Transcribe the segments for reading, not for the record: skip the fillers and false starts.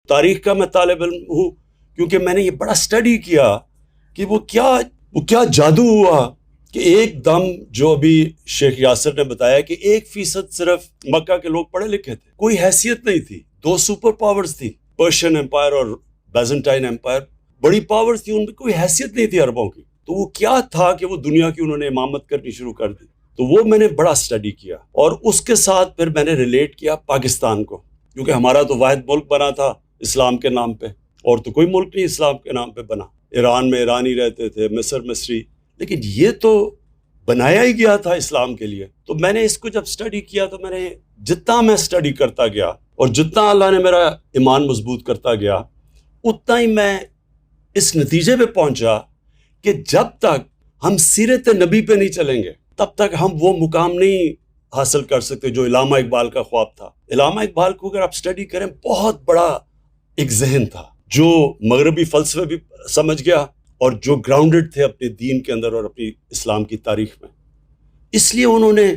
تاریخ کا میں طالب علم ہوں کیونکہ میں نے یہ بڑا اسٹڈی کیا کہ وہ کیا جادو ہوا کہ ایک دم جو ابھی شیخ یاسر نے بتایا کہ 1% صرف مکہ کے لوگ پڑھے لکھے تھے، کوئی حیثیت نہیں تھی. 2 سپر پاورز تھی، پرشین امپائر اور بیزنٹائن امپائر، بڑی پاورز تھی، ان میں کوئی حیثیت نہیں تھی عربوں کی. تو وہ کیا تھا کہ وہ دنیا کی انہوں نے امامت کرنی شروع کر دی. تو وہ میں نے بڑا اسٹڈی کیا اور اس کے ساتھ پھر میں نے ریلیٹ کیا پاکستان کو، کیونکہ ہمارا تو واحد ملک بنا تھا اسلام کے نام پہ، اور تو کوئی ملک نہیں اسلام کے نام پہ بنا. ایران میں ایرانی رہتے تھے، مصر مصری، لیکن یہ تو بنایا ہی گیا تھا اسلام کے لیے. تو میں نے اس کو جب اسٹڈی کیا تو میں نے جتنا میں اسٹڈی کرتا گیا اور جتنا اللہ نے میرا ایمان مضبوط کرتا گیا، اتنا ہی میں اس نتیجے پہ پہنچا کہ جب تک ہم سیرت نبی پہ نہیں چلیں گے تب تک ہم وہ مقام نہیں حاصل کر سکتے جو علامہ اقبال کا خواب تھا. علامہ اقبال کو اگر آپ اسٹڈی کریں، بہت بڑا ایک ذہن تھا جو مغربی فلسفے بھی سمجھ گیا اور جو گراؤنڈڈ تھے اپنے دین کے اندر اور اپنی اسلام کی تاریخ میں. اس لیے انہوں نے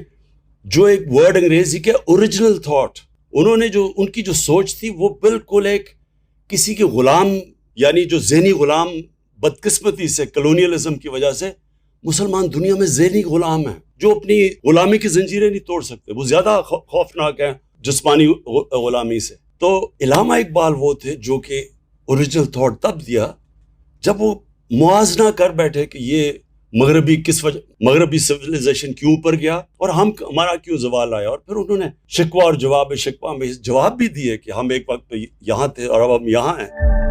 جو ایک ورڈ انگریزی کے اوریجنل تھاٹ، انہوں نے جو ان کی جو سوچ تھی وہ بالکل ایک کسی کے غلام، یعنی جو ذہنی غلام بدقسمتی سے کلونیلزم کی وجہ سے مسلمان دنیا میں ذہنی غلام ہیں جو اپنی غلامی کی زنجیریں نہیں توڑ سکتے، وہ زیادہ خوفناک ہیں جسمانی غلامی سے. تو علامہ اقبال وہ تھے جو کہ اوریجنل تھاٹ تب دیا جب وہ موازنہ کر بیٹھے کہ یہ مغربی سویلائزیشن کیوں اوپر گیا اور ہمارا کیوں زوال آیا. اور پھر انہوں نے شکوہ اور جواب شکوہ میں جواب بھی دیے کہ ہم ایک وقت پہ یہاں تھے اور اب ہم یہاں ہیں.